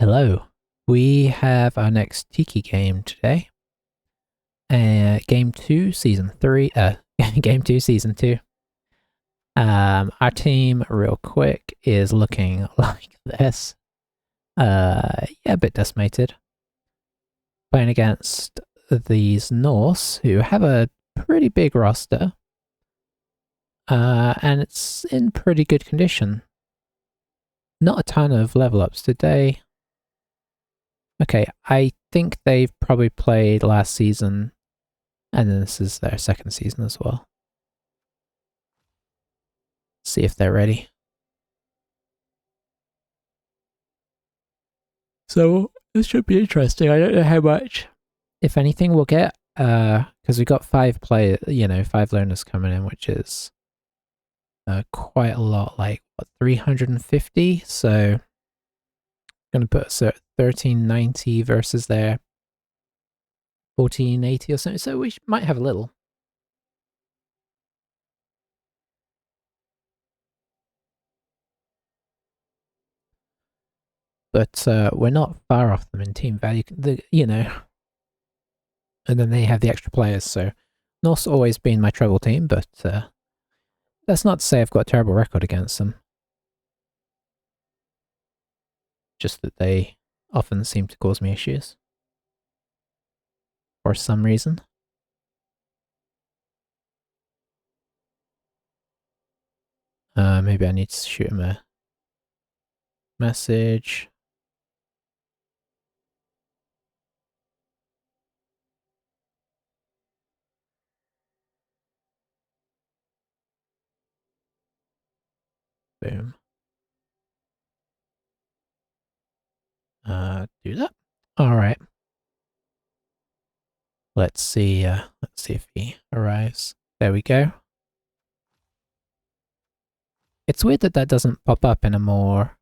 Hello. We have our next Tiki game today. Game 2, Season 3. Game 2, Season 2. Our team, real quick, is looking like this. Yeah, a bit decimated. Playing against these Norse, who have a pretty big roster. And it's in pretty good condition. Not a ton of level ups today. Okay, I think they've probably played last season, and then this is their second season as well. See if they're ready. So this should be interesting. I don't know how much, if anything, we'll get, because we got 5 learners coming in, which is quite a lot, like what, 350. So I'm gonna put us at 1390 versus their 1480 or something. So we might have a little. But we're not far off them in team value, and then they have the extra players, so Norse always been my trouble team, but that's not to say I've got a terrible record against them. Just that they often seem to cause me issues. For some reason. Maybe I need to shoot him a message. Boom. Do that. Alright. Let's see if he arrives. There we go. It's weird that that doesn't pop up in a more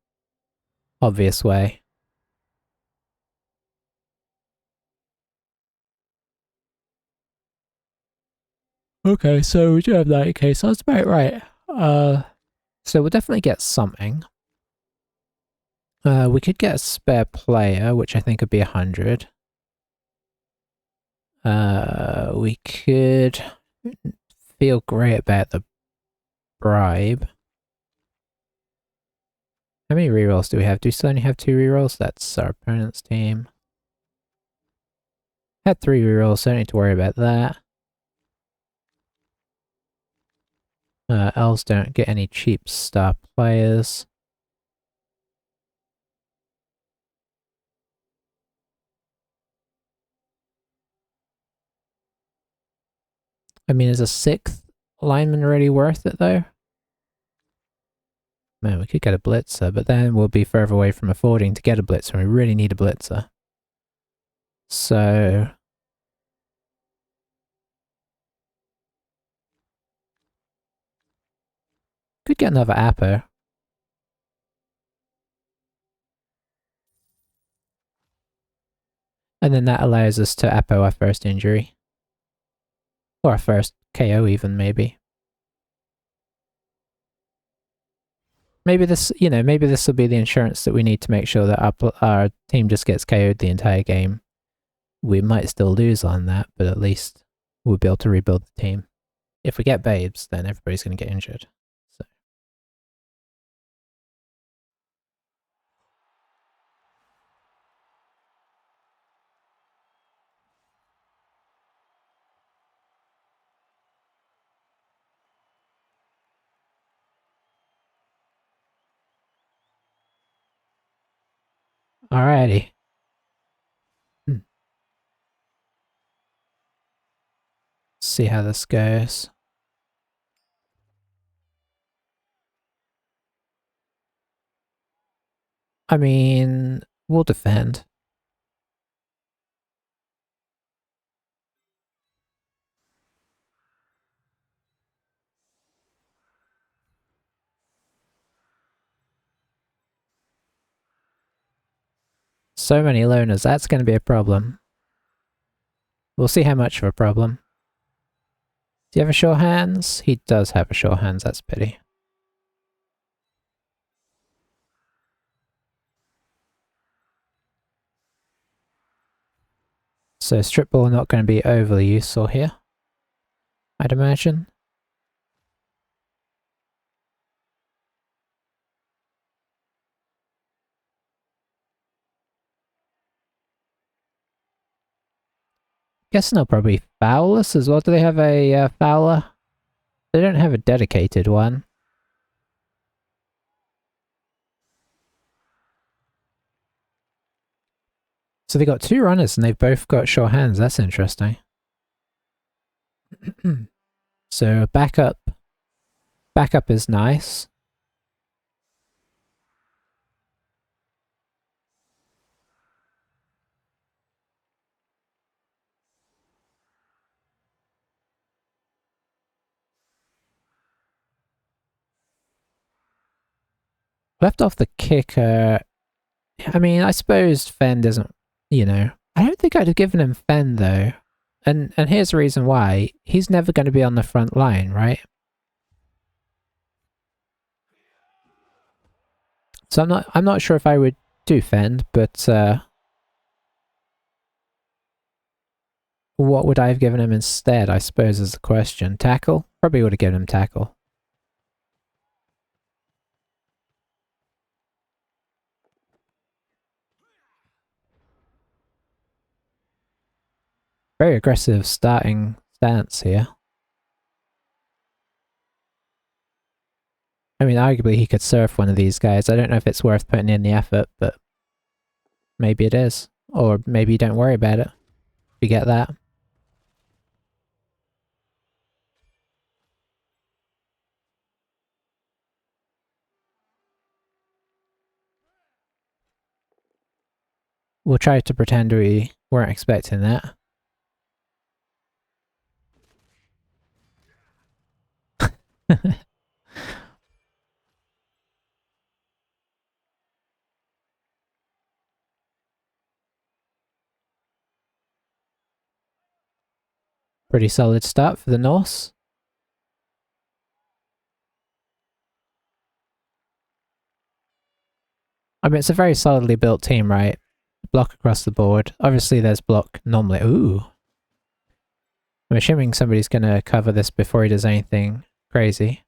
obvious way. Okay, so we do have 90k, so that's about right. So we'll definitely get something. We could get a spare player, which I think would be 100. We could feel great about the bribe. How many rerolls do we have? Do we still only have 2 rerolls? That's our opponent's team. Had 3 rerolls, so don't need to worry about that. Elves don't get any cheap star players. I mean, is a 6th lineman really worth it, though? Man, we could get a blitzer, but then we'll be further away from affording to get a blitzer, and we really need a blitzer. So... could get another Appo. And then that allows us to Appo our first injury. Or our first KO even, maybe. Maybe this, maybe this will be the insurance that we need to make sure that our team just gets KO'd the entire game. We might still lose on that, but at least we'll be able to rebuild the team. If we get babes, then everybody's going to get injured. So. Alrighty. See how this goes. I mean, we'll defend. So many loners, that's going to be a problem. We'll see how much of a problem. Do you have a sure hands? He does have a sure hands, that's a pity. So strip ball not going to be overly useful here, I'd imagine. Guessing they'll probably foul us as well. Do they have a fouler? They don't have a dedicated one. So they got two runners and they've both got short hands. That's interesting. So backup is nice. Left off the kicker. I mean, I suppose Fen doesn't, you know. I don't think I'd have given him Fen though. And here's the reason why. He's never going to be on the front line, right? So I'm not sure if I would do Fend, but what would I have given him instead, I suppose is the question. Tackle? Probably would have given him tackle. Very aggressive starting stance here. I mean, arguably he could surf one of these guys. I don't know if it's worth putting in the effort, but maybe it is. Or maybe don't worry about it. You get that. We'll try to pretend we weren't expecting that. Pretty solid start for the Norse. I mean, it's a very solidly built team, right? Block across the board. Obviously, there's block normally. Ooh. I'm assuming somebody's going to cover this before he does anything crazy.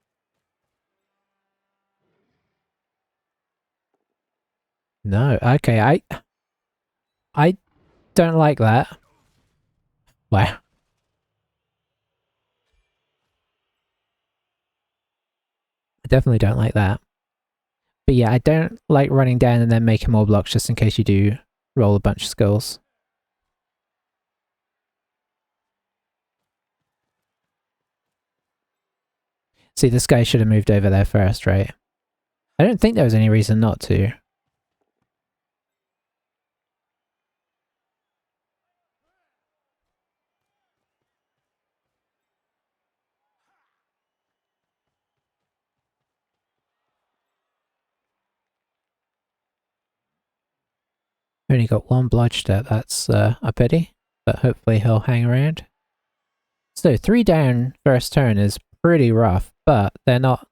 No, okay, I don't like that. Wow. I definitely don't like that. But yeah, I don't like running down and then making more blocks just in case you do roll a bunch of skulls. See, this guy should have moved over there first, right? I don't think there was any reason not to. Only got one bloodshed, that's a pity, but hopefully he'll hang around. So 3 down first turn is pretty rough, but they're not...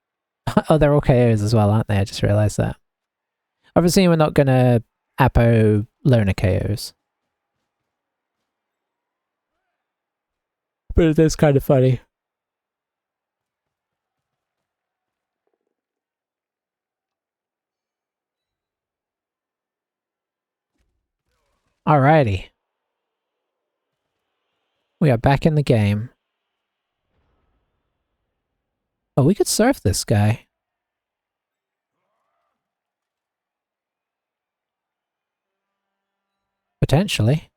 oh, they're all KOs as well, aren't they? I just realised that. Obviously we're not gonna Apo loner KOs. But it is kind of funny. Alrighty. We are back in the game. Oh, we could surf this guy. Potentially.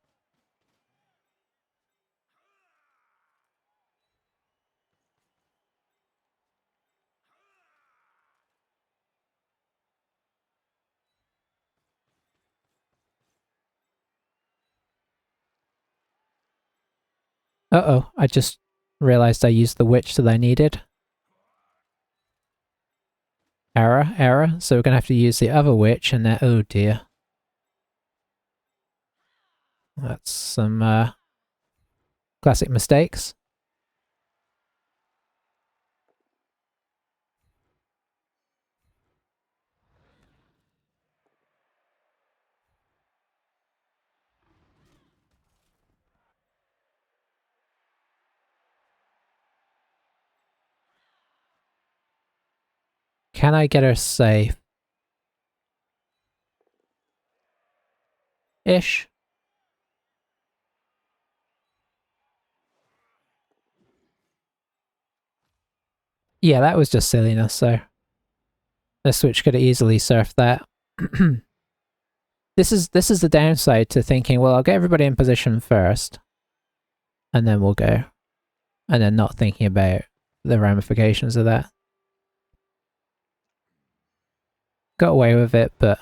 Uh-oh, I just realised I used the witch that I needed. Error. So we're gonna have to use the other witch and that... oh dear. That's some classic mistakes. Can I get her safe? Ish. Yeah, that was just silliness, so the Switch could have easily surfed that. This is the downside to thinking, well, I'll get everybody in position first, and then we'll go. And then not thinking about the ramifications of that. Got away with it, but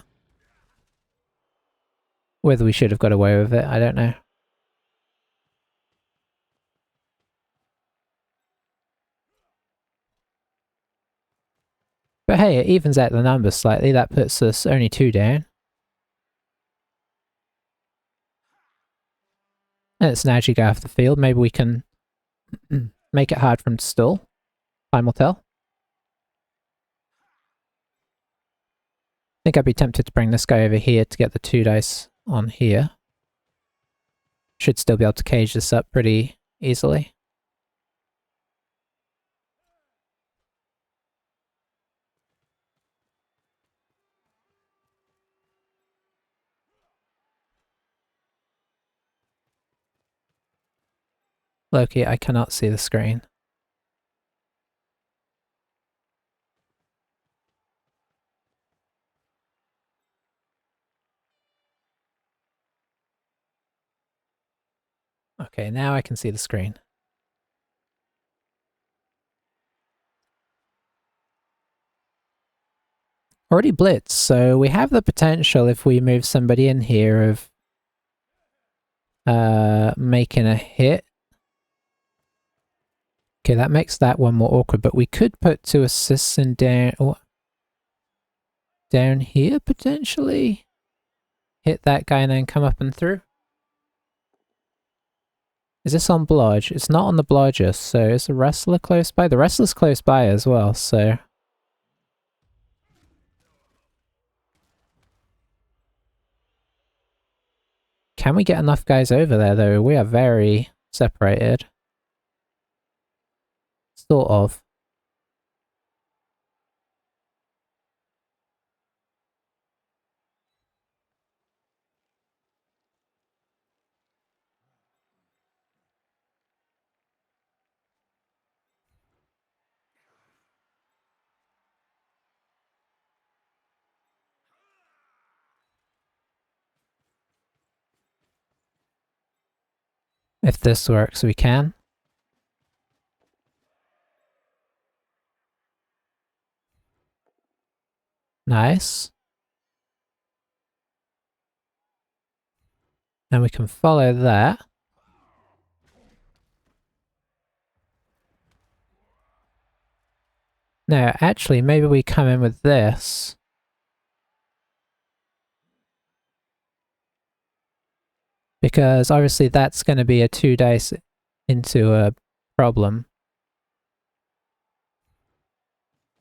whether we should have got away with it, I don't know. But hey, it evens out the numbers slightly. That puts us only 2 down. And it's now go off the field. Maybe we can make it hard for him to stall. Time will tell. I think I'd be tempted to bring this guy over here to get the 2 dice on here. Should still be able to cage this up pretty easily. Loki, I cannot see the screen. Okay, now I can see the screen. Already blitz, so we have the potential if we move somebody in here of making a hit. Okay, that makes that one more awkward, but we could put 2 assists in down here, potentially. Hit that guy and then come up and through. Is this on blodge? It's not on the blodger, so is the wrestler close by? The wrestler's close by as well, so... Can we get enough guys over there, though? We are very separated. Sort of. If this works, we can. Nice. And we can follow that. No, actually, maybe we come in with this. Because obviously that's going to be a 2 dice into a problem.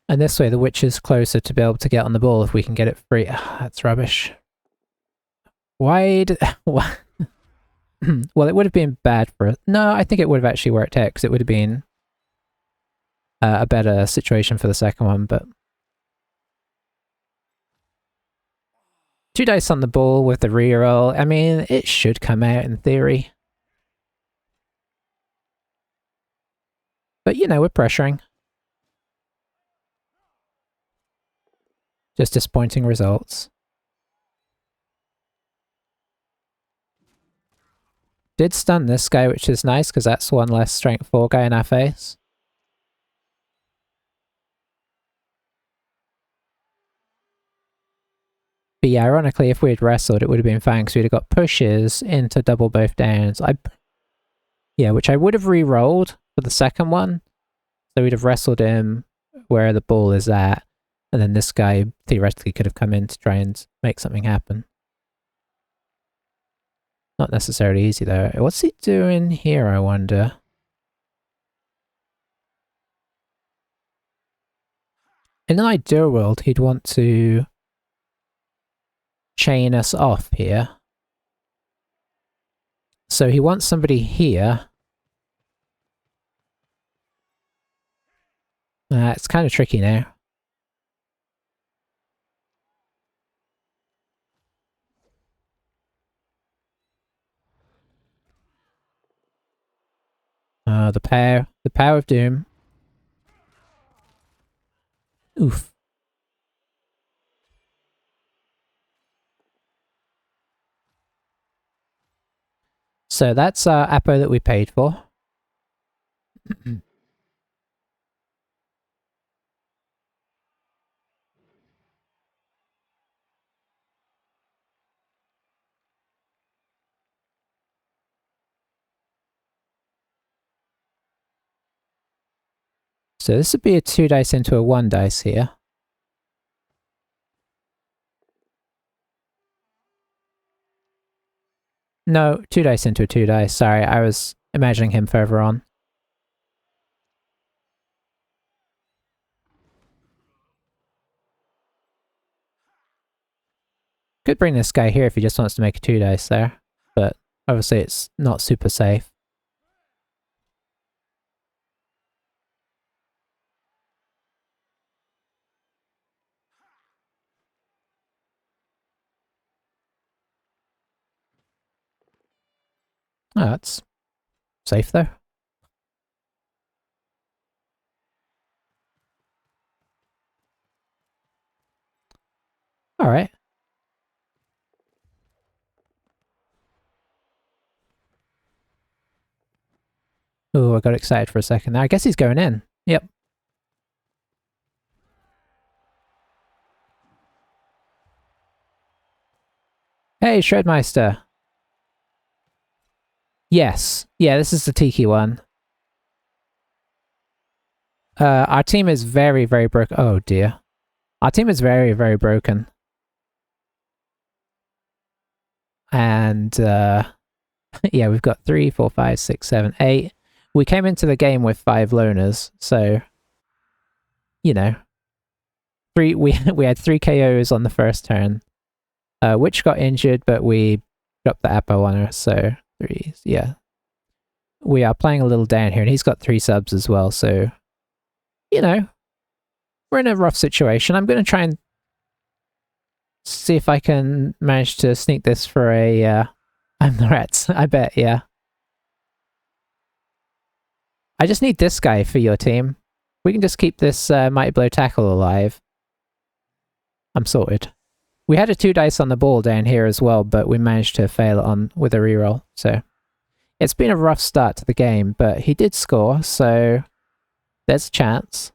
And this way the witch is closer to be able to get on the ball if we can get it free. That's rubbish. Why did... well, it would have been bad for us. No, I think it would have actually worked out because it would have been a better situation for the second one, but... 2 dice on the ball with the reroll. I mean, it should come out in theory. But, you know, we're pressuring. Just disappointing results. Did stun this guy, which is nice, because that's one less strength 4 guy in our face. But yeah, ironically, if we had wrestled, it would have been fine, because we'd have got pushes into double both downs. Yeah, which I would have re-rolled for the second one. So we'd have wrestled him where the ball is at, and then this guy theoretically could have come in to try and make something happen. Not necessarily easy though. What's he doing here, I wonder? In an ideal world, he'd want to chain us off here. So he wants somebody here. It's kind of tricky now. The power of doom. Oof. So that's our Apo that we paid for. So this would be a 2 dice into a 1 dice here. No, 2 dice into a 2 dice. Sorry, I was imagining him further on. Could bring this guy here if he just wants to make a 2 dice there, but obviously it's not super safe. Oh, that's safe though. Alright. Oh, I got excited for a second there. I guess he's going in. Yep. Hey, Shredmeister. Yes. Yeah, this is the Tiki one. Our team is very, very broken. Oh dear. Our team is very, very broken. And, yeah, we've got 3, 4, 5, 6, 7, 8. We came into the game with 5 loners, so, you know. We had 3 KOs on the first turn. Witch got injured, but we dropped the Apo on her, so 3, yeah. We are playing a little down here, and he's got 3 subs as well, so, you know, we're in a rough situation. I'm going to try and see if I can manage to sneak this for a, I'm the rats, I bet, yeah. I just need this guy for your team. We can just keep this Mighty Blow Tackle alive. I'm sorted. We had a 2 dice on the ball down here as well, but we managed to fail it on with a reroll, so... It's been a rough start to the game, but he did score, so... There's a chance.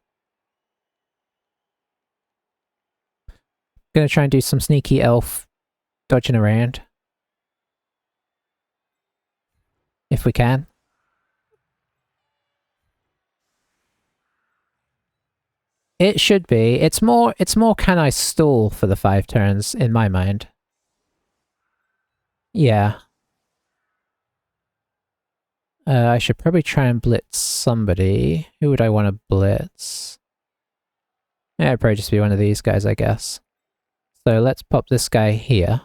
Gonna try and do some sneaky elf dodging around. If we can. It should be. It's more can I stall for the 5 turns, in my mind. Yeah. I should probably try and blitz somebody. Who would I want to blitz? Yeah, it'd probably just be one of these guys, I guess. So let's pop this guy here.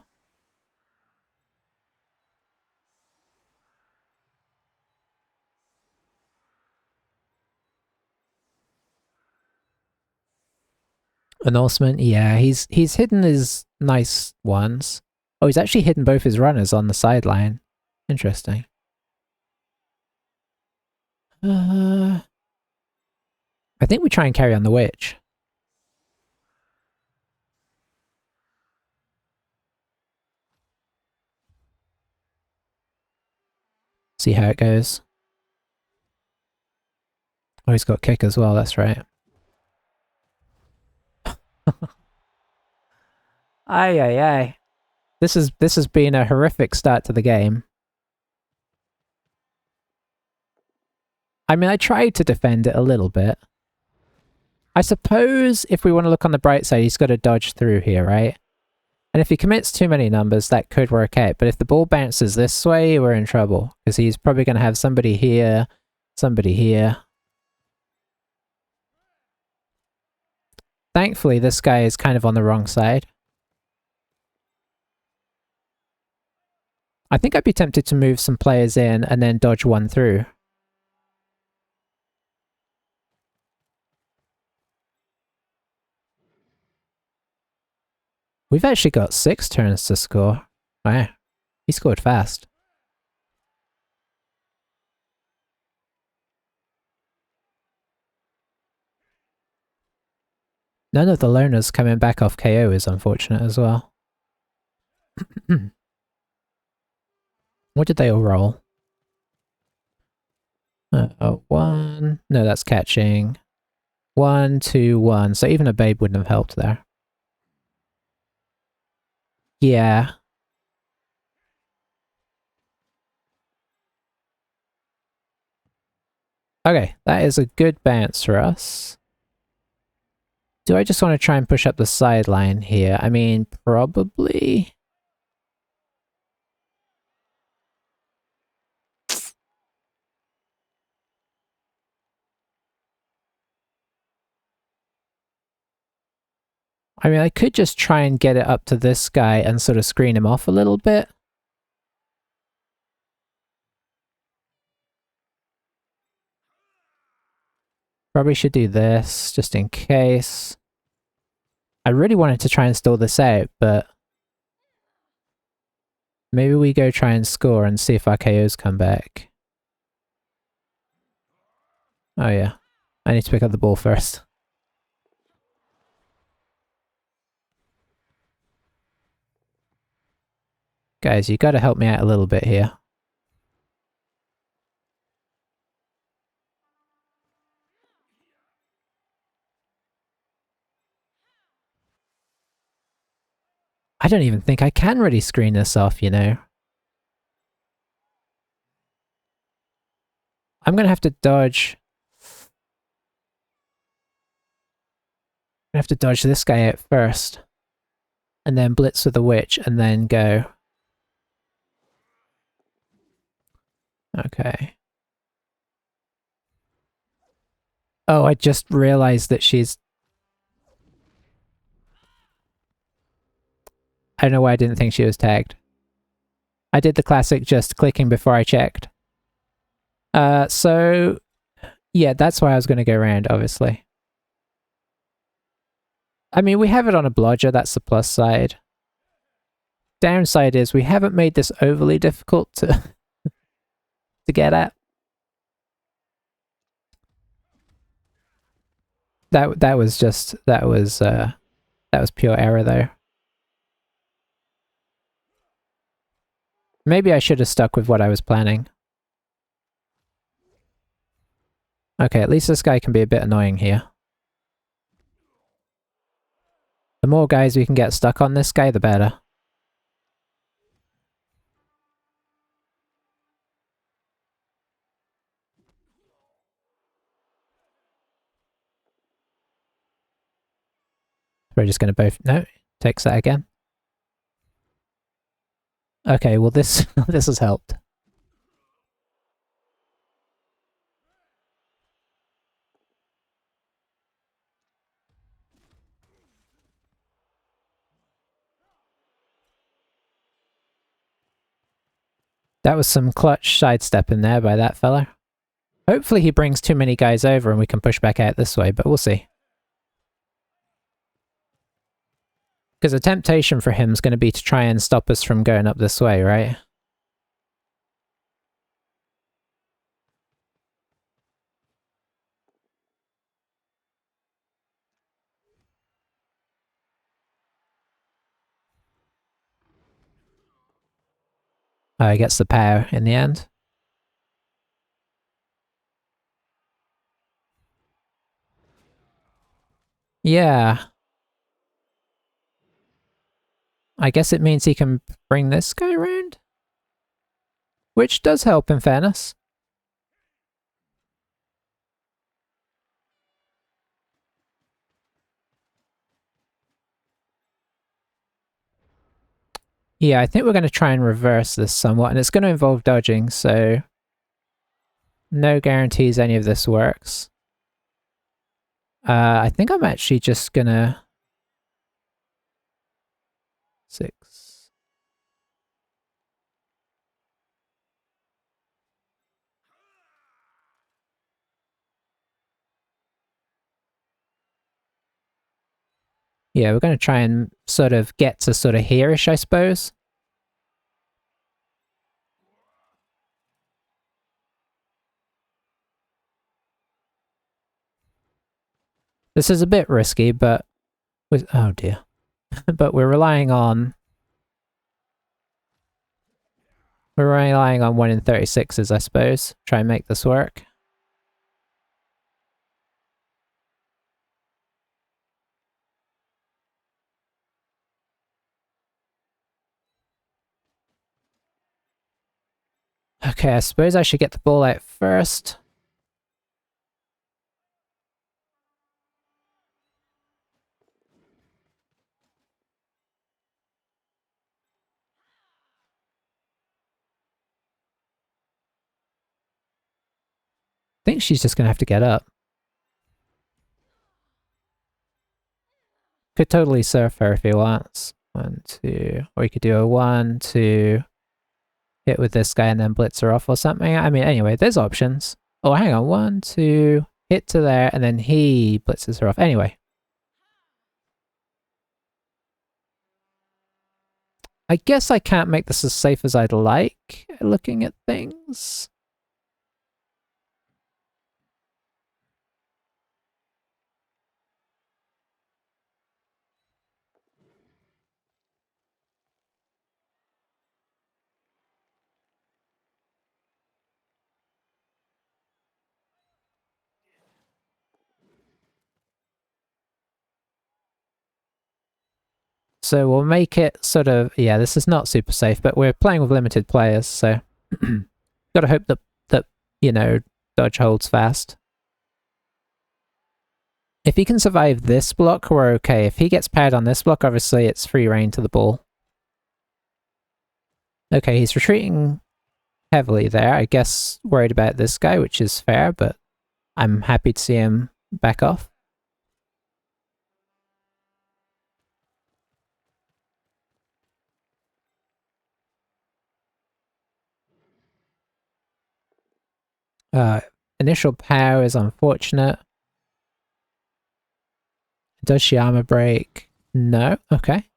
A Norseman? Yeah, he's hidden his nice ones. Oh, he's actually hidden both his runners on the sideline. Interesting. I think we try and carry on the witch. See how it goes. Oh, he's got kick as well, that's right. Aye, aye, aye. This has been a horrific start to the game. I mean, I tried to defend it a little bit. I suppose if we want to look on the bright side, he's got to dodge through here, right? And if he commits too many numbers, that could work out. But if the ball bounces this way, we're in trouble. Because he's probably going to have somebody here, somebody here. Thankfully, this guy is kind of on the wrong side. I think I'd be tempted to move some players in and then dodge one through. We've actually got 6 turns to score. Wow, he scored fast. None of the loners coming back off KO is unfortunate as well. What did they all roll? One. No, that's catching. 1, 2, 1. So even a babe wouldn't have helped there. Yeah. Okay, that is a good bounce for us. Do I just want to try and push up the sideline here? I mean, probably. I mean, I could just try and get it up to this guy and sort of screen him off a little bit. Probably should do this, just in case. I really wanted to try and stall this out, but maybe we go try and score and see if our KOs come back. Oh yeah, I need to pick up the ball first. Guys, you gotta help me out a little bit here. I don't even think I can really screen this off, you know. I'm gonna have to dodge. I have to dodge this guy out first. And then blitz with the witch and then go. Okay. Oh, I just realized that she's... I don't know why I didn't think she was tagged. I did the classic just clicking before I checked. So... yeah, that's why I was going to go around, obviously. I mean, we have it on a blodger, that's the plus side. Downside is we haven't made this overly difficult to get at. That was pure error though. Maybe I should have stuck with what I was planning. Okay, at least this guy can be a bit annoying here. The more guys we can get stuck on this guy, the better. We're just going to both... no, takes that again. Okay, well this this has helped. That was some clutch sidestep in there by that fella. Hopefully he brings too many guys over and we can push back out this way, but we'll see. Because the temptation for him is going to be to try and stop us from going up this way, right? He gets the power in the end. Yeah. I guess it means he can bring this guy around? Which does help in fairness. Yeah, I think we're going to try and reverse this somewhat, and it's going to involve dodging, so... no guarantees any of this works. I think I'm actually just gonna... 6. Yeah, we're going to try and sort of get to sort of here-ish, I suppose. This is a bit risky, but Oh dear. But we're relying on 1 in 36s, I suppose. Try and make this work. Okay, I suppose I should get the ball out first. I think she's just gonna have to get up. Could totally surf her if he wants. 1, 2, or he could do a 1, 2, hit with this guy and then blitz her off or something. I mean, anyway, there's options. Oh, hang on, 1, 2, hit to there, and then he blitzes her off. Anyway. I guess I can't make this as safe as I'd like, looking at things. So we'll make it sort of, yeah, this is not super safe, but we're playing with limited players, so gotta hope that, you know, dodge holds fast. If he can survive this block, we're okay. If he gets paired on this block, obviously it's free reign to the ball. Okay, he's retreating heavily there. I guess worried about this guy, which is fair, but I'm happy to see him back off. Initial power is unfortunate. Does she armor break? No. Okay.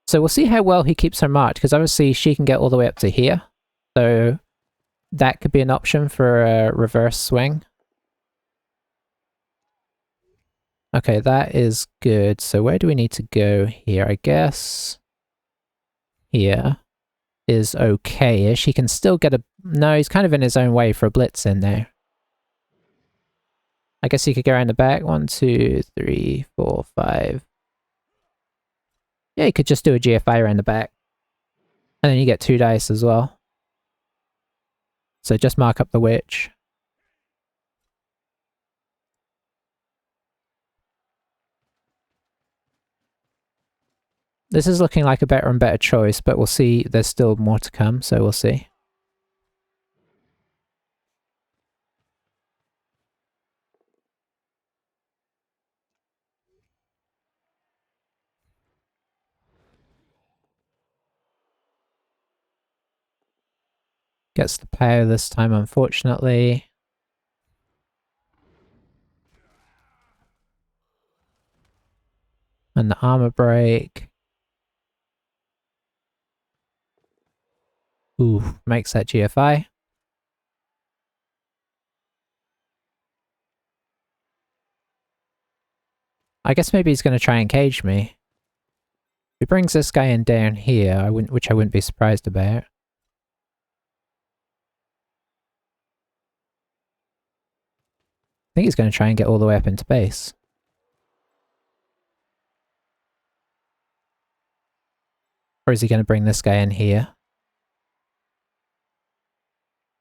So we'll see how well he keeps her marked, because obviously she can get all the way up to here. So that could be an option for a reverse swing. Okay, that is good. So where do we need to go here? I guess here is okay-ish. He can still get a... No, he's kind of in his own way for a blitz in there. I guess he could go around the back. 1, 2, 3, 4, 5. Yeah, he could just do a GFI around the back. And then you get 2 dice as well. So just mark up the witch. This is looking like a better and better choice, but we'll see. There's still more to come, so we'll see. Gets the power this time, unfortunately. And the armor break. Ooh, makes that GFI. I guess maybe he's going to try and cage me. If he brings this guy in down here, which I wouldn't be surprised about. I think he's going to try and get all the way up into base. Or is he going to bring this guy in here?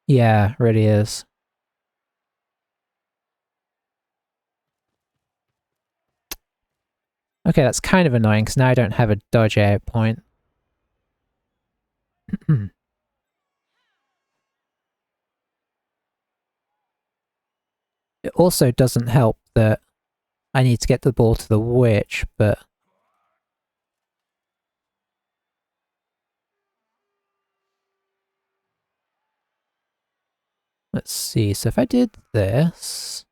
Yeah, really is. Okay, that's kind of annoying, because now I don't have a dodge out point. It also doesn't help that I need to get the ball to the witch, but... Let's see, so if I did this...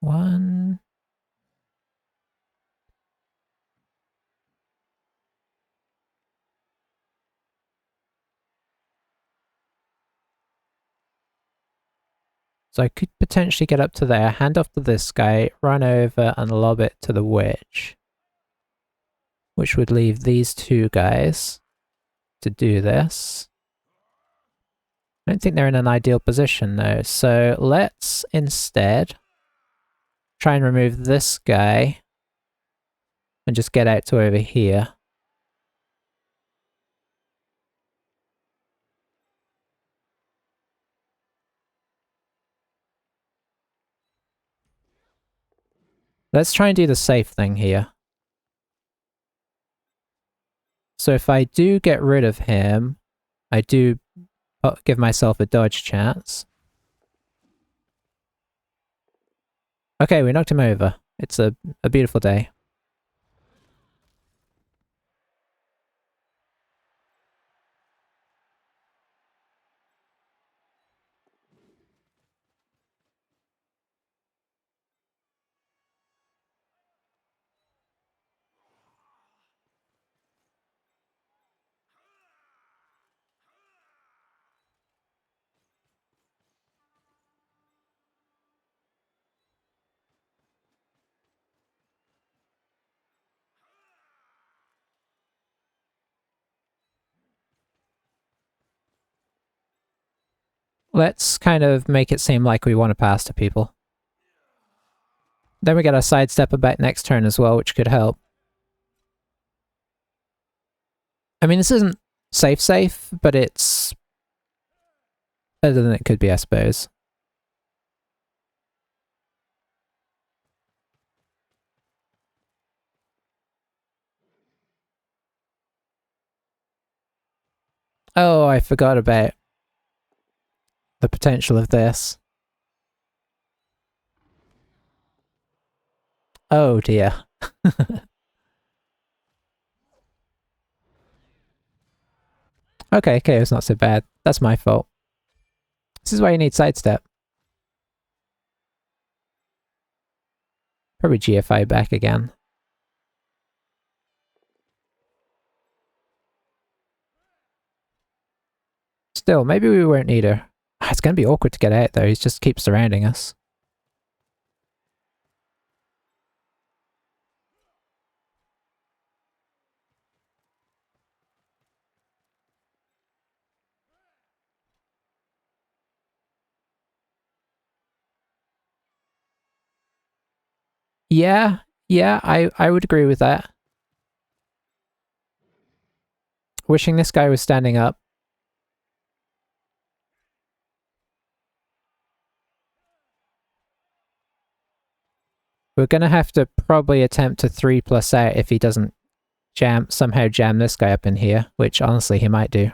one. So I could potentially get up to there, hand off to this guy, run over and lob it to the witch. Which would leave these two guys to do this. I don't think they're in an ideal position though, so let's instead try and remove this guy and just get out to over here. Let's try and do the safe thing here. So if I do get rid of him, I do give myself a dodge chance. Okay, we knocked him over. It's a beautiful day. Let's kind of make it seem like we want to pass to people. Then we get our sidestep about next turn as well, which could help. I mean, this isn't safe, but it's better than it could be, I suppose. Oh, I forgot about the potential of this. Oh dear. Okay, it's not so bad. That's my fault. This is why you need sidestep. Probably GFI back again. Still, maybe we won't need her. It's going to be awkward to get out though, he just keeps surrounding us. Yeah, I would agree with that. Wishing this guy was standing up. We're gonna have to probably attempt to 3+ out if he doesn't somehow jam this guy up in here, which honestly he might do.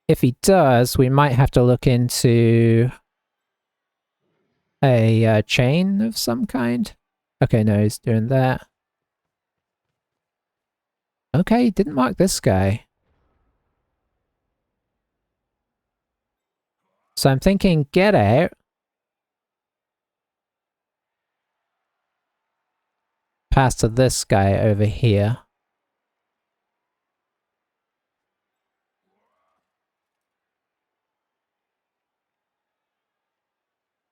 If he does, we might have to look into a chain of some kind. Okay, no, he's doing that. Okay, didn't mark this guy. So I'm thinking get out. Pass to this guy over here.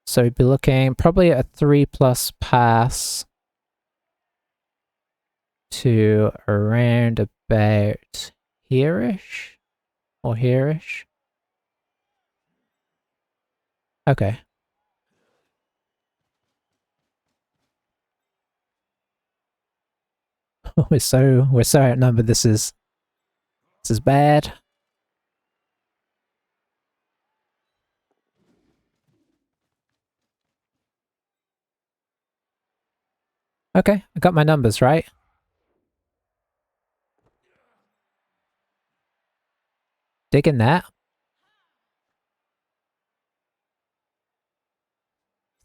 So we'd be looking probably at a 3+ pass to around about here-ish? Or here-ish? Okay. we're so outnumbered, this is bad. Okay, I got my numbers right. Digging that.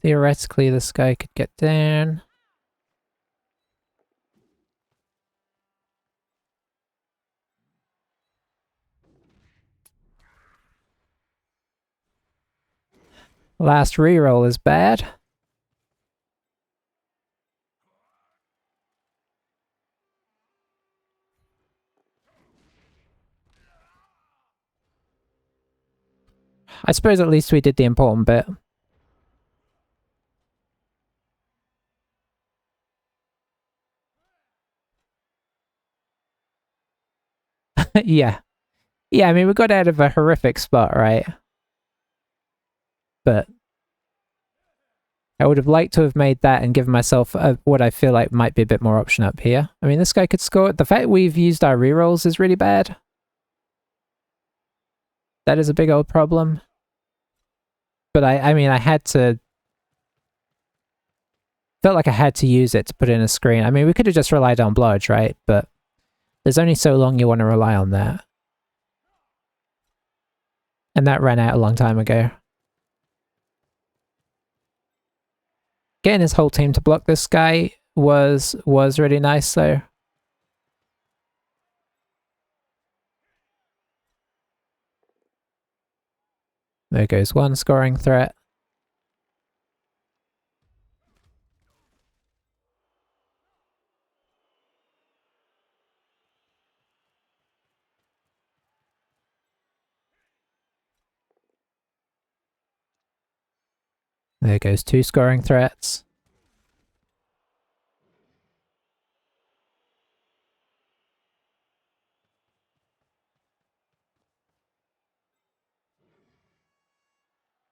Theoretically, this guy could get down. Last reroll is bad. I suppose at least we did the important bit. Yeah. Yeah, I mean, we got out of a horrific spot, right? But I would have liked to have made that and given myself what I feel like might be a bit more option up here. I mean, this guy could score. The fact we've used our rerolls is really bad. That is a big old problem. But I mean, I had to... Felt like I had to use it to put in a screen. I mean, we could have just relied on blodge, right? But there's only so long you want to rely on that. And that ran out a long time ago. Getting his whole team to block this guy was really nice, though. There goes one scoring threat. There goes two scoring threats.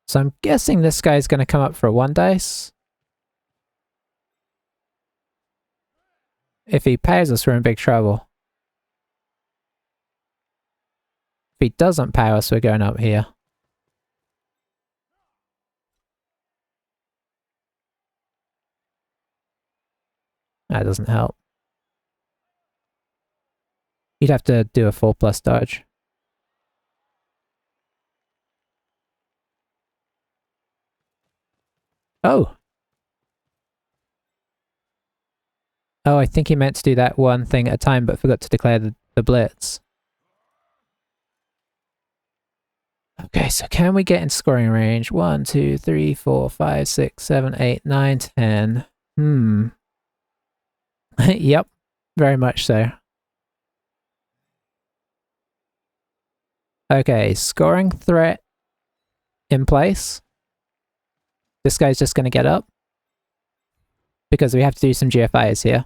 So I'm guessing this guy's going to come up for a 1 dice. If he powers us, we're in big trouble. If he doesn't power us, we're going up here. That doesn't help. You'd have to do a 4+ dodge. Oh! Oh, I think he meant to do that one thing at a time, but forgot to declare the blitz. Okay, so can we get in scoring range? 1, 2, 3, 4, 5, 6, 7, 8, 9, 10. Yep, very much so. Okay, scoring threat in place. This guy's just going to get up. Because we have to do some GFIs here.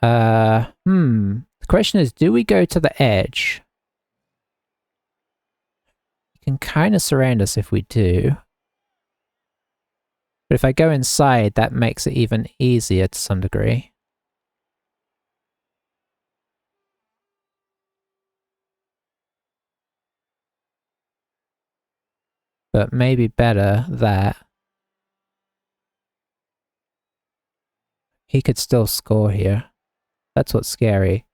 The question is, do we go to the edge? You can kind of surround us if we do. But if I go inside, that makes it even easier to some degree. But maybe better that he could still score here. That's what's scary.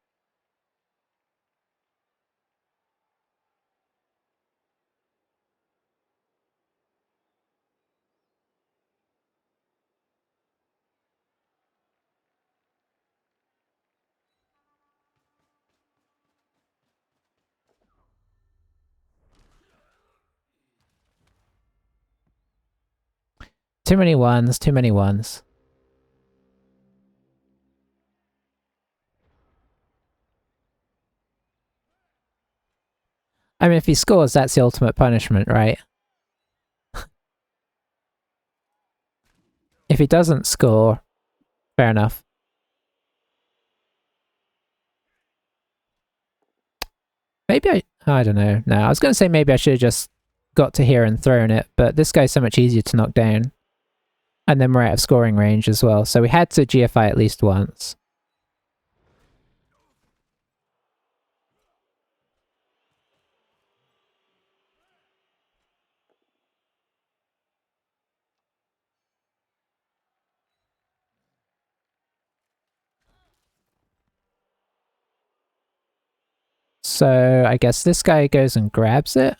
Too many ones, too many ones. I mean, if he scores, that's the ultimate punishment, right? If he doesn't score, fair enough. Maybe I don't know. No, I was going to say maybe I should have just got to here and thrown it, but this guy's so much easier to knock down. And then we're out of scoring range as well, so we had to GFI at least once. So I guess this guy goes and grabs it.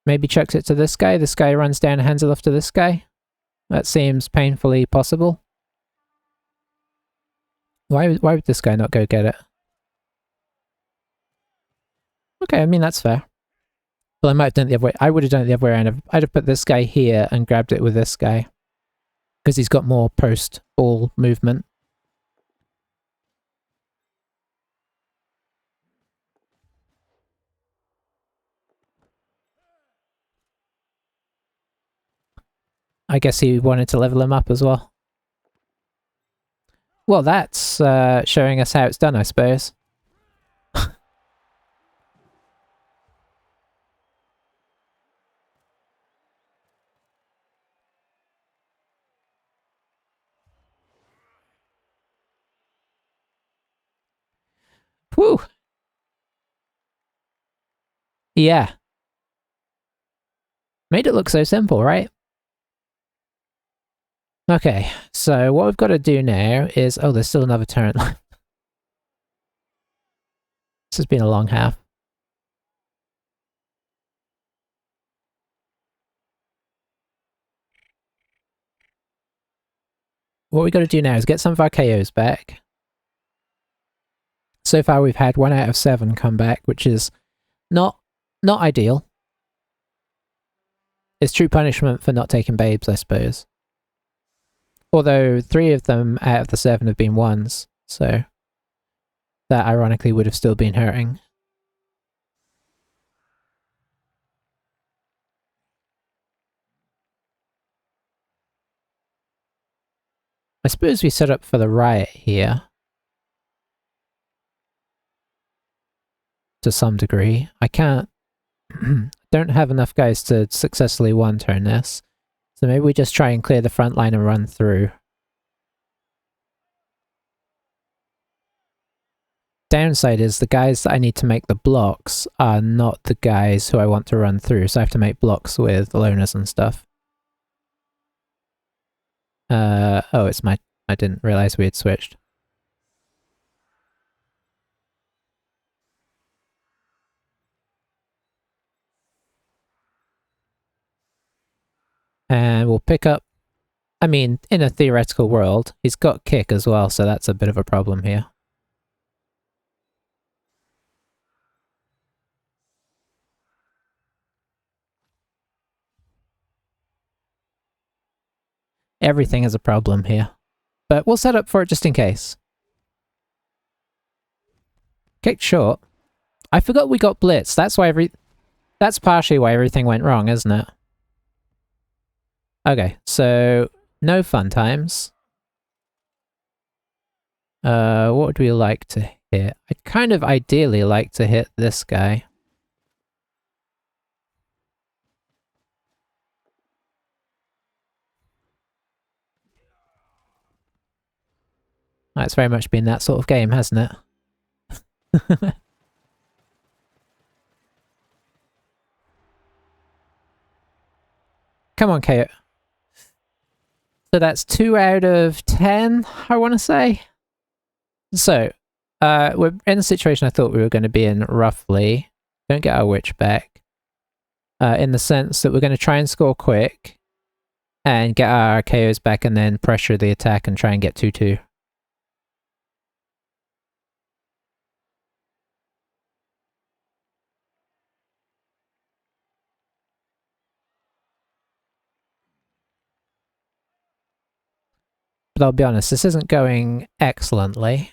Maybe chucks it to this guy. This guy runs down and hands it off to this guy. That seems painfully possible. Why would this guy not go get it? Okay, I mean, that's fair. Well, I might have done it the other way. I would have done it the other way around. I'd have put this guy here and grabbed it with this guy. Because he's got more post-ball movement. I guess he wanted to level him up as well. Well, that's showing us how it's done, I suppose. Whew. Yeah. Made it look so simple, right? Okay, so what we've got to do now is... Oh, there's still another turn left. This has been a long half. What we've got to do now is get some of our KOs back. So far we've had 1 out of 7 come back, which is not ideal. It's true punishment for not taking babes, I suppose. Although 3 of them out of the 7 have been ones, so that ironically would have still been hurting. I suppose we set up for the riot here. To some degree. I can't... don't have enough guys to successfully one-turn this. So maybe we just try and clear the front line and run through. Downside is the guys that I need to make the blocks are not the guys who I want to run through, so I have to make blocks with loners and stuff. Oh, it's my... I didn't realize we had switched. And we'll pick up... I mean, in a theoretical world, he's got kick as well, so that's a bit of a problem here. Everything is a problem here. But we'll set up for it just in case. Kicked short. I forgot we got blitz. That's why that's partially why everything went wrong, isn't it? Okay, so no fun times. What would we like to hit? I'd kind of ideally like to hit this guy. It's very much been that sort of game, hasn't it? Come on, KO. So that's 2 out of 10, I want to say. So, we're in the situation I thought we were going to be in, roughly. Don't get our witch back. In the sense that we're going to try and score quick, and get our KOs back, and then pressure the attack and try and get 2-2. But I'll be honest, this isn't going excellently.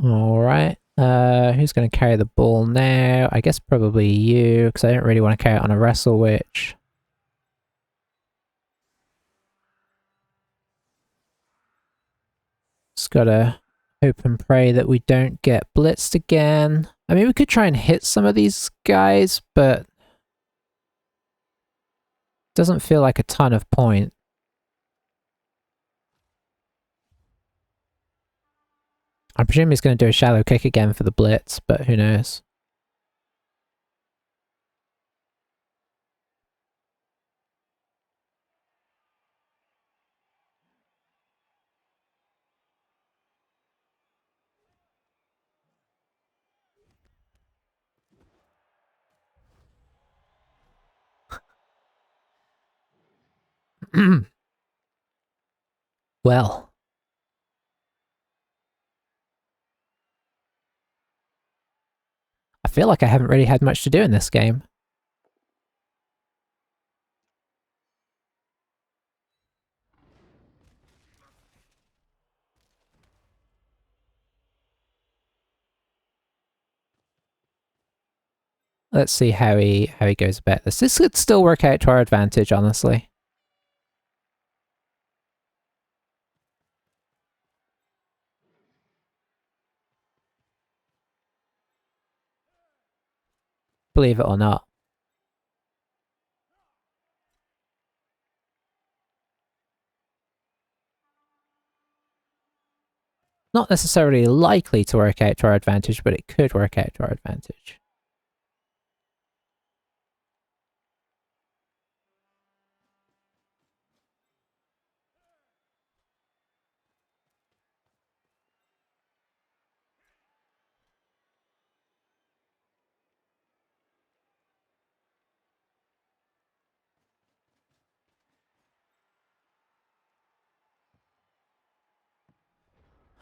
Alright, who's going to carry the ball now? I guess probably you, because I don't really want to carry it on a Wrestle Witch. Just gotta hope and pray that we don't get blitzed again. I mean, we could try and hit some of these guys, but doesn't feel like a ton of point. I presume he's going to do a shallow kick again for the blitz, but who knows. Well, I feel like I haven't really had much to do in this game. Let's see how he goes about this. This could still work out to our advantage, honestly. Believe it or not. Not necessarily likely to work out to our advantage, but it could work out to our advantage.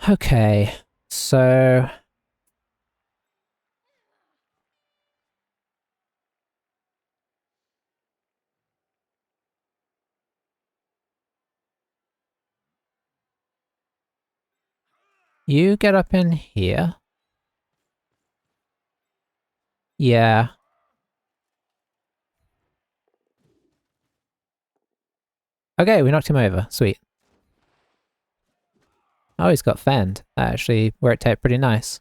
Okay, so you get up in here. Yeah. Okay, we knocked him over. Sweet. Oh, he's got fend. That actually worked out pretty nice.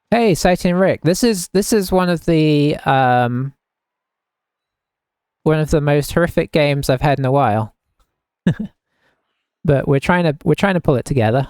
Hey, Sighting Rick. This is one of the most horrific games I've had in a while. But we're trying to pull it together.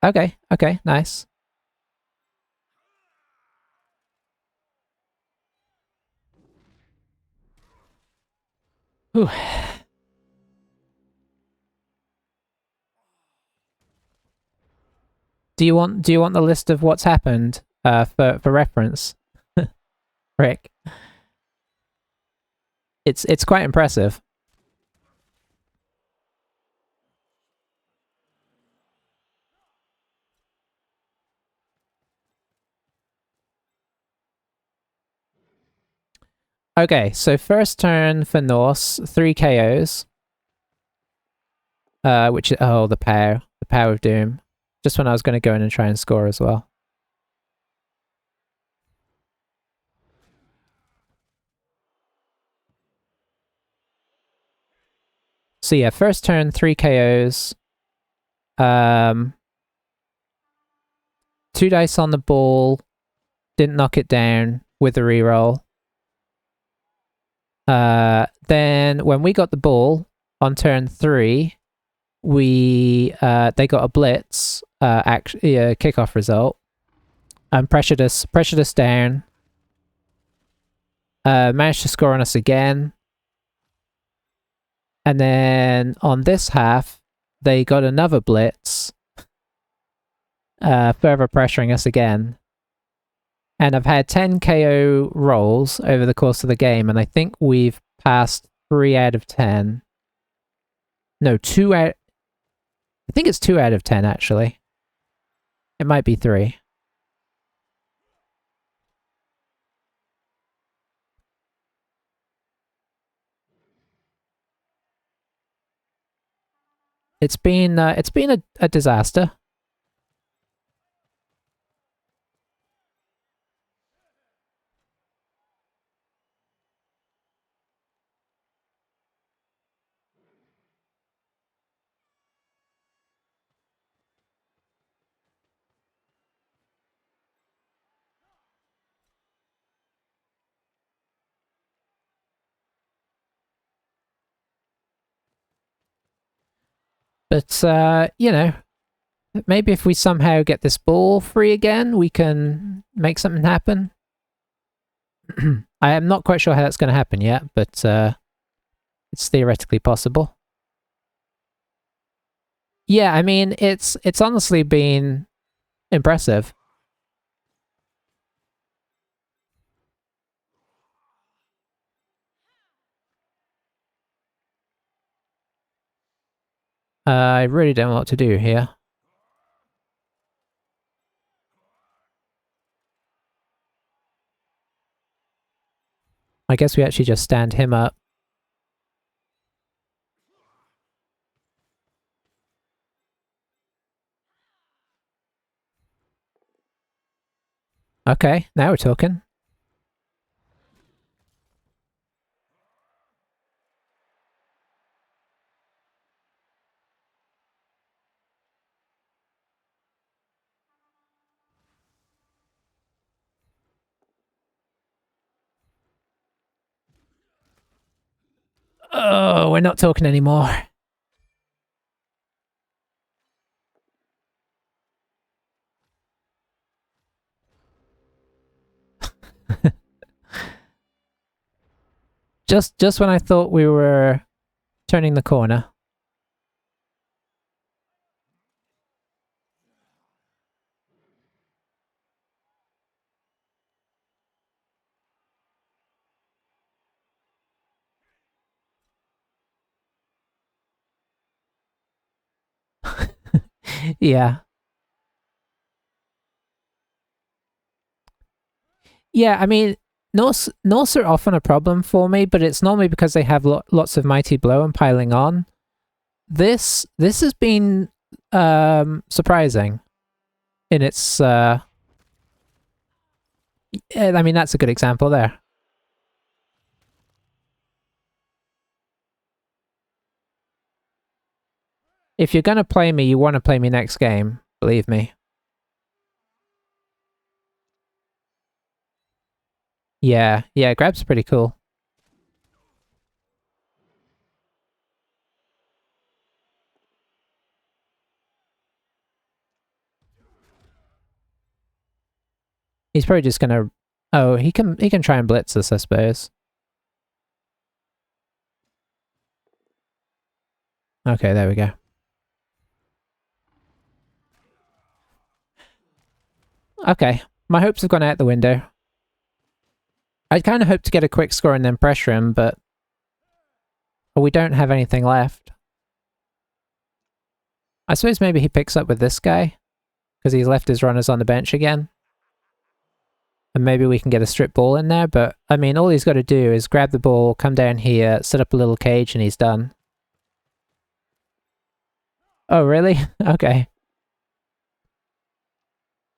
Okay, okay, nice. Whew. Do you want the list of what's happened for reference, Rick? It's quite impressive. Okay, so first turn for Norse, 3 KOs. Which is, oh, the power of doom. Just when I was going to go in and try and score as well. So yeah, first turn, 3 KOs. 2 dice on the ball. Didn't knock it down with a reroll. Then when we got the ball on turn 3, they got a blitz, actually a kickoff result, and pressured us down. Managed to score on us again. And then on this half, they got another blitz, further pressuring us again. And I've had 10 KO rolls over the course of the game, and I think we've passed 3 out of 10. No, 2 out... I think it's 2 out of 10, actually. It might be 3. It's been a disaster. But, you know, maybe if we somehow get this ball free again, we can make something happen. I am not quite sure how that's going to happen yet, but it's theoretically possible. Yeah, I mean, it's honestly been impressive. I really don't know what to do here. I guess we actually just stand him up. Okay, now we're talking. Oh, we're not talking anymore. Just when I thought we were turning the corner. Yeah. Yeah, I mean, Norse are often a problem for me, but it's normally because they have lots of mighty blow and piling on. This has been surprising in its I mean, that's a good example there. If you're going to play me, you want to play me next game, believe me. Yeah, yeah, grab's pretty cool. He's probably just gonna. Oh, he can try and blitz us, I suppose. Okay, there we go. Okay, my hopes have gone out the window. I kind of hoped to get a quick score and then pressure him, but we don't have anything left. I suppose maybe he picks up with this guy because he's left his runners on the bench again. And maybe we can get a strip ball in there, but I mean, all he's got to do is grab the ball, come down here, set up a little cage, and he's done. Oh, really? Okay.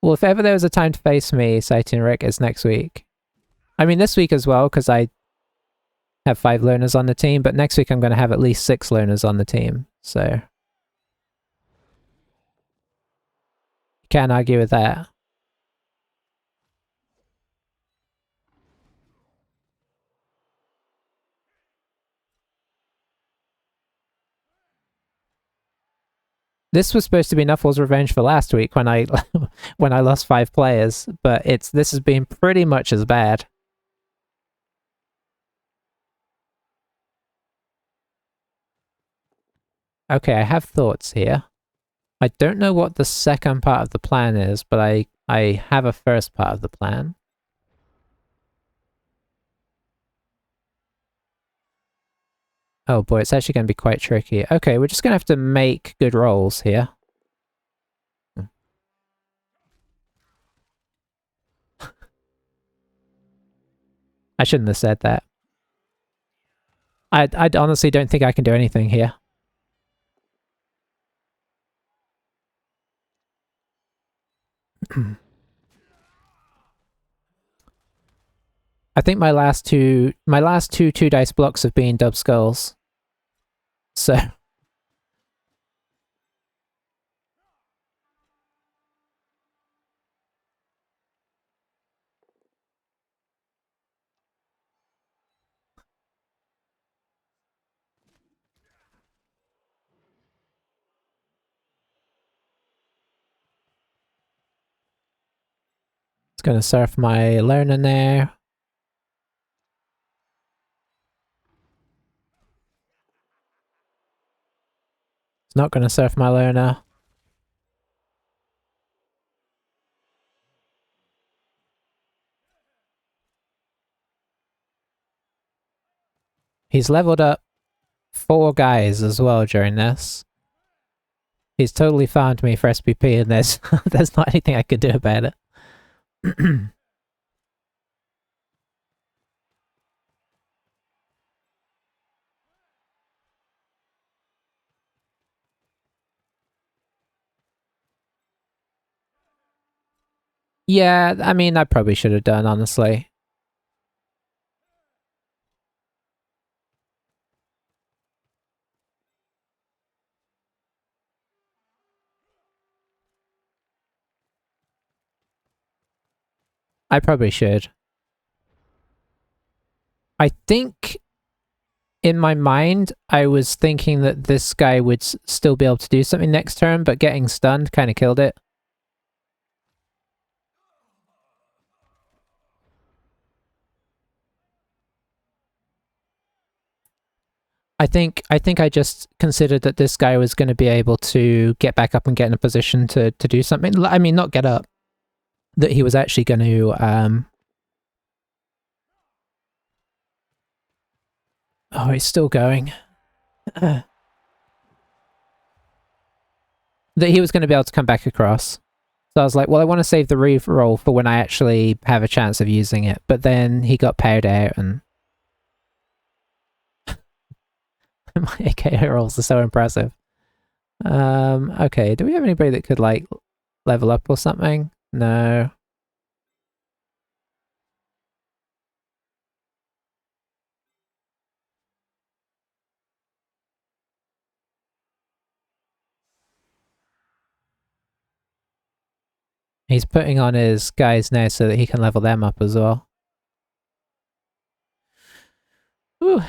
Well, if ever there was a time to face me, Saiti and Rick, it's next week. I mean, this week as well, because I have 5 loners on the team, but next week I'm going to have at least 6 loners on the team, so can't argue with that. This was supposed to be Nuffle's revenge for last week when I when I lost 5 players, but this has been pretty much as bad. Okay, I have thoughts here. I don't know what the second part of the plan is, but I have a first part of the plan. Oh boy, it's actually going to be quite tricky. Okay, we're just going to have to make good rolls here. I shouldn't have said that. I honestly don't think I can do anything here. I think my last two 2-dice blocks have been dub skulls. So Gonna surf my learner now. It's not gonna surf my learner. He's leveled up 4 guys as well during this. He's totally farmed me for SPP and there's not anything I could do about it. Yeah, I mean, I probably should have done, honestly. I probably should. I think in my mind, I was thinking that this guy would still be able to do something next turn, but getting stunned kind of killed it. I think I just considered that this guy was going to be able to get back up and get in a position to do something. I mean, not get up. That he was actually going to oh, he's still going. That he was going to be able to come back across. So I was like, well, I want to save the reroll for when I actually have a chance of using it. But then he got paired out and my AKO rolls are so impressive. Okay, do we have anybody that could, like, level up or something? No. He's putting on his guys now so that he can level them up as well. Whew.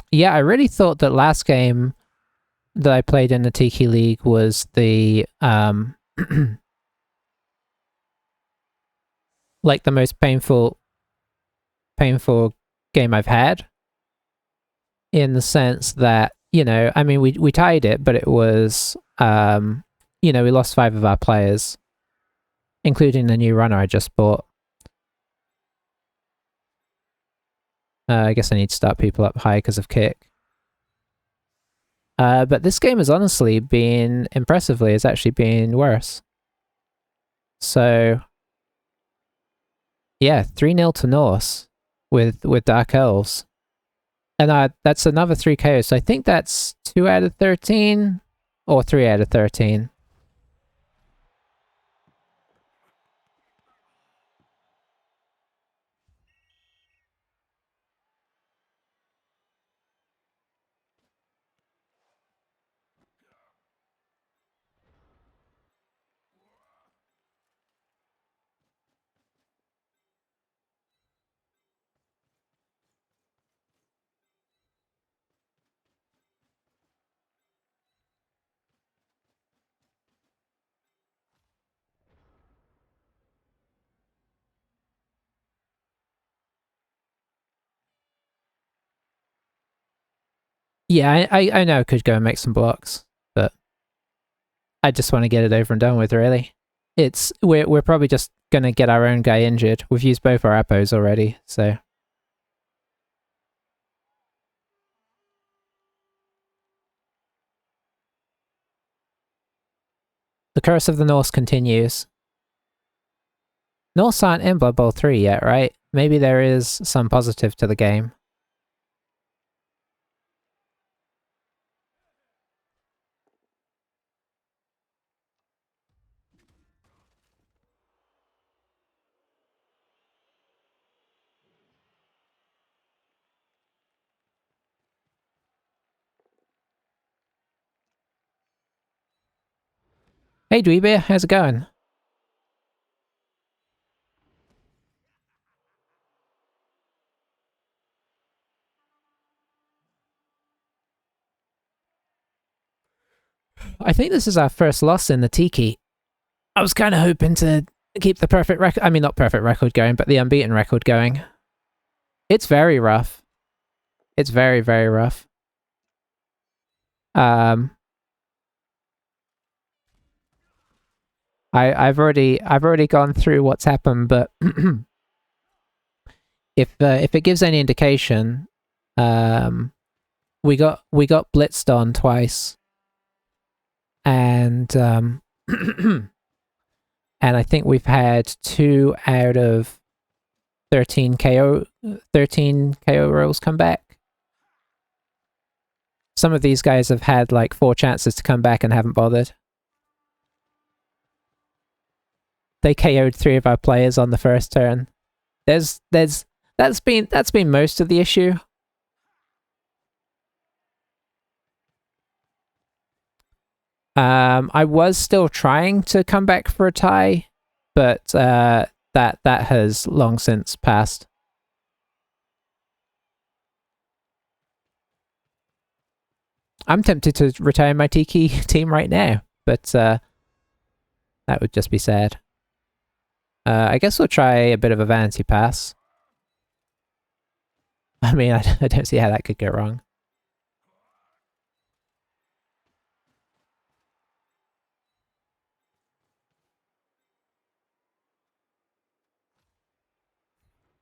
Yeah, I really thought that last game that I played in the Tiki League was the like the most painful game I've had, in the sense that, you know, I mean, we tied it, but it was you know, we lost 5 of our players, including the new runner I just bought. I guess I need to start people up high because of kick. But this game has honestly been, impressively, it's actually been worse. So, yeah, 3-0 to Norse with Dark Elves. And that's another 3 KOs. So I think that's 2 out of 13 or 3 out of 13. Yeah, I know I could go and make some blocks, but I just want to get it over and done with, really. We're probably just gonna get our own guy injured. We've used both our appos already, so. The Curse of the Norse continues. Norse aren't in Blood Bowl 3 yet, right? Maybe there is some positive to the game. Hey Dweebeer, how's it going? I think this is our first loss in the Tiki. I was kind of hoping to keep the perfect record. I mean, not perfect record going, but the unbeaten record going. It's very rough. It's very, very rough. I've already gone through what's happened, but if it gives any indication, we got blitzed on twice, and and I think we've had 2 out of 13 KO rolls come back. Some of these guys have had like 4 chances to come back and haven't bothered. They KO'd 3 of our players on the first turn. That's been most of the issue. I was still trying to come back for a tie, but that has long since passed. I'm tempted to retire my Tiki team right now, but that would just be sad. I guess we'll try a bit of a vanity pass. I mean, I don't see how that could go wrong.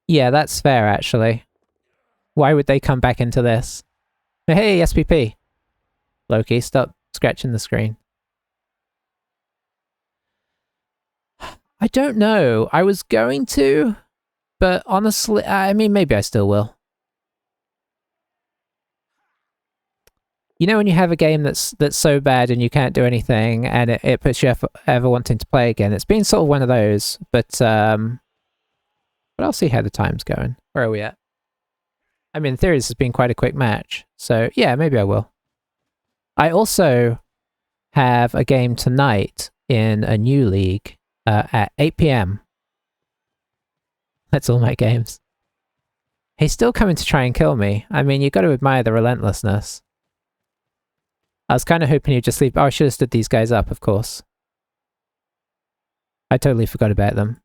Yeah, that's fair, actually. Why would they come back into this? Hey, SPP. Loki, stop scratching the screen. I don't know. I was going to, but honestly, I mean, maybe I still will. You know when you have a game that's so bad and you can't do anything, and it puts you ever wanting to play again. It's been sort of one of those, but I'll see how the time's going. Where are we at? I mean, in theory, this has been quite a quick match, so yeah, maybe I will. I also have a game tonight in a new league at 8 p.m. That's all my games. He's still coming to try and kill me. I mean, you got to admire the relentlessness. I was kind of hoping he'd just leave. Oh, I should have stood these guys up, of course. I totally forgot about them.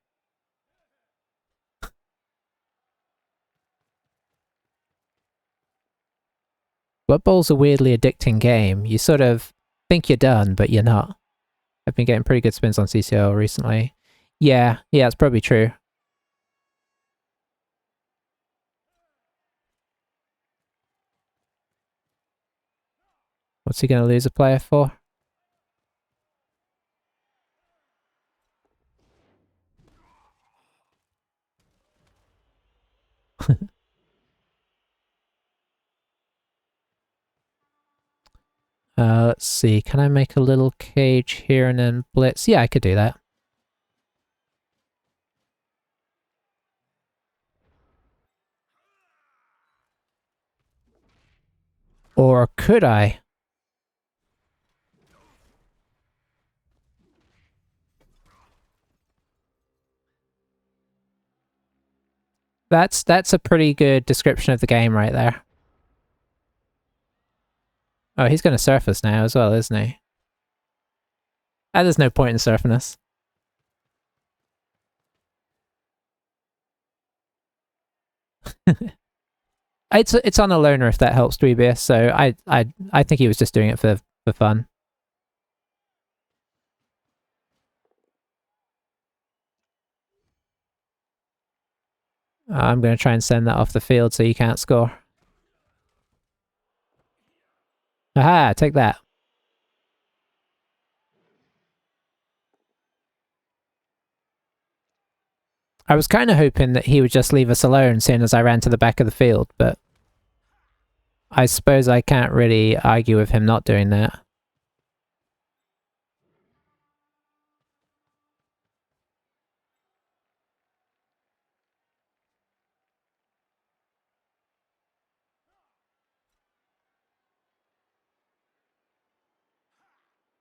Blood Bowl's a weirdly addicting game. You sort of think you're done, but you're not. I've been getting pretty good spins on CCL recently. Yeah, it's probably true. What's he going to lose a player for? Let's see. Can I make a little cage here and then blitz? Yeah, I could do that. Or could I? That's a pretty good description of the game right there. Oh, he's going to surf us now as well, isn't he? There's no point in surfing us. It's on a loner if that helps, Dweebius, so I think he was just doing it for fun. I'm going to try and send that off the field so you can't score. Aha, take that. I was kind of hoping that he would just leave us alone seeing as I ran to the back of the field, but I suppose I can't really argue with him not doing that.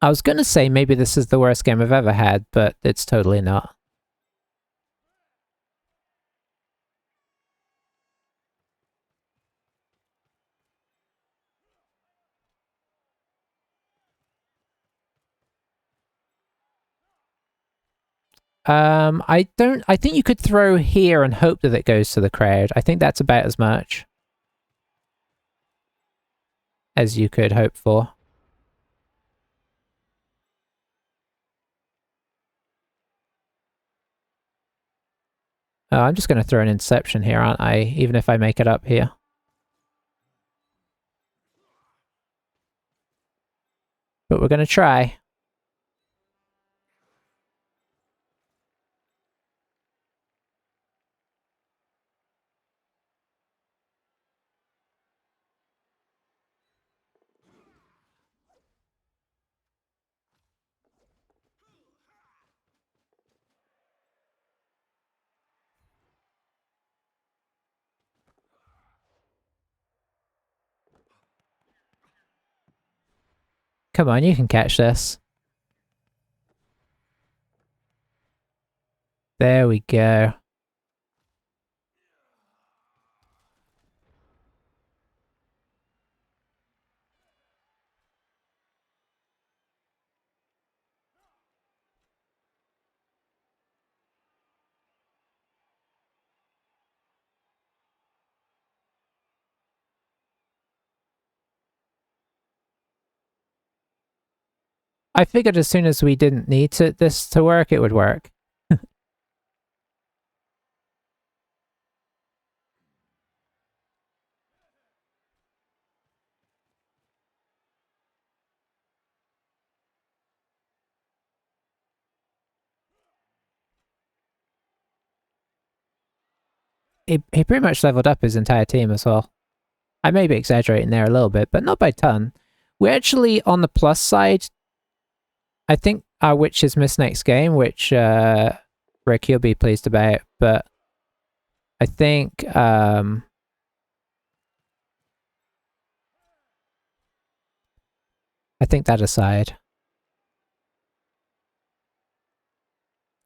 I was going to say maybe this is the worst game I've ever had, but it's totally not. I think you could throw here and hope that it goes to the crowd. I think that's about as much as you could hope for. I'm just going to throw an Inception here, aren't I? Even if I make it up here. But we're going to try. Come on, you can catch this. There we go. I figured as soon as we didn't need this to work, it would work. He pretty much leveled up his entire team as well. I may be exaggerating there a little bit, but not by a ton. We're actually on the plus side. I think our witches miss next game, which Rick, you'll be pleased about, but I think that aside.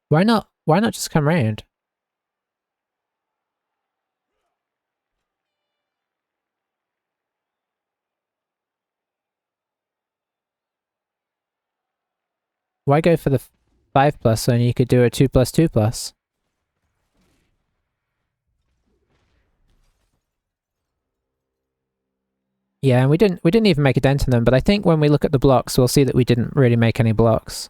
Why not just come round? Why go for the 5+ when you could do a 2+2+? Yeah, and we didn't even make a dent in them, but I think when we look at the blocks, we'll see that we didn't really make any blocks.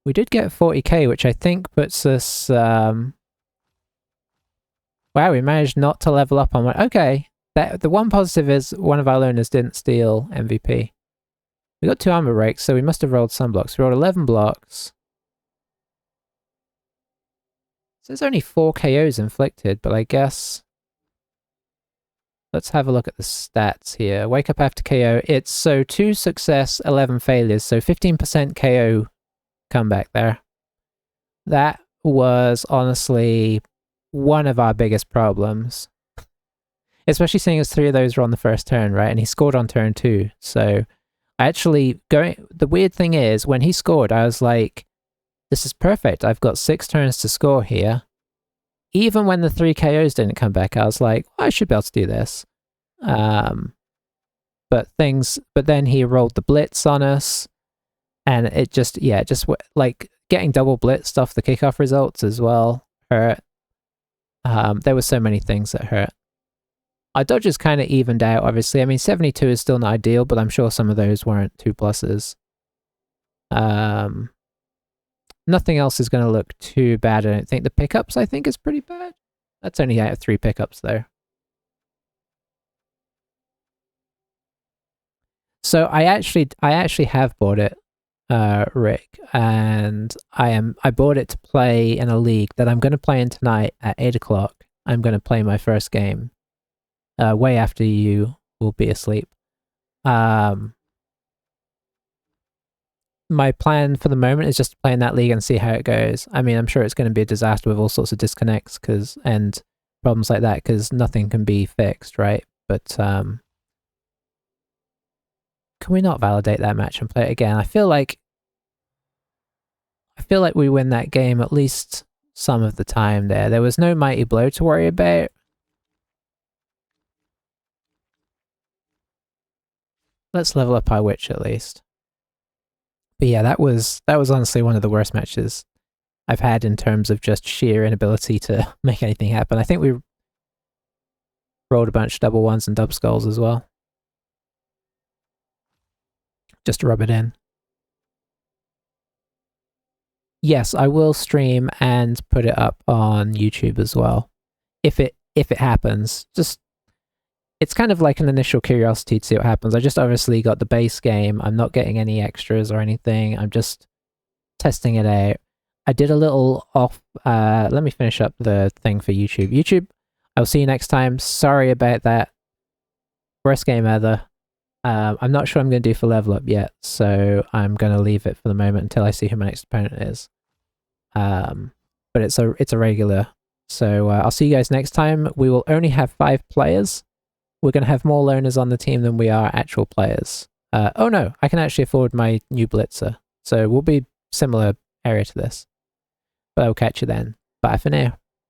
We did get 40k, which I think puts us... wow, we managed not to level up on one. Okay, the one positive is one of our loners didn't steal MVP. We got 2 armor breaks, so we must have rolled some blocks. We rolled 11 blocks. So there's only 4 KOs inflicted, but I guess... Let's have a look at the stats here. Wake up after KO. It's so 2 success, 11 failures, so 15% KO comeback there. That was honestly one of our biggest problems. Especially seeing as 3 of those were on the first turn, right? And he scored on turn 2. So actually the weird thing is when he scored, I was like, this is perfect. I've got 6 turns to score here. Even when the 3 KOs didn't come back, I was like, well, I should be able to do this. But then he rolled the blitz on us. And it just like getting double blitzed off the kickoff results as well hurt. There were so many things that hurt. Our dodges kind of evened out, obviously. I mean, 72 is still not ideal, but I'm sure some of those weren't 2+. Nothing else is going to look too bad, I don't think. The pickups, I think, is pretty bad. That's only out of 3 pickups, though. So I actually have bought it. Rick, and I bought it to play in a league that I'm going to play in tonight at 8 o'clock. I'm going to play my first game, way after you will be asleep. My plan for the moment is just to play in that league and see how it goes. I mean, I'm sure it's going to be a disaster with all sorts of disconnects and problems like that because nothing can be fixed, right? But can we not validate that match and play it again? I feel like we win that game at least some of the time there. There was no mighty blow to worry about. Let's level up our witch at least. But yeah, that was honestly one of the worst matches I've had in terms of just sheer inability to make anything happen. I think we rolled a bunch of double ones and double skulls as well. Just to rub it in. Yes, I will stream and put it up on YouTube as well. If it happens. Just it's kind of like an initial curiosity to see what happens. I just obviously got the base game. I'm not getting any extras or anything. I'm just testing it out. I did a little off. Let me finish up the thing for YouTube. YouTube, I'll see you next time. Sorry about that. Worst game ever. I'm not sure I'm going to do for level up yet, so I'm going to leave it for the moment until I see who my next opponent is. But it's a regular. So I'll see you guys next time. We will only have 5 players. We're going to have more loners on the team than we are actual players. Oh no, I can actually afford my new blitzer. So we'll be similar area to this. But I'll catch you then. Bye for now.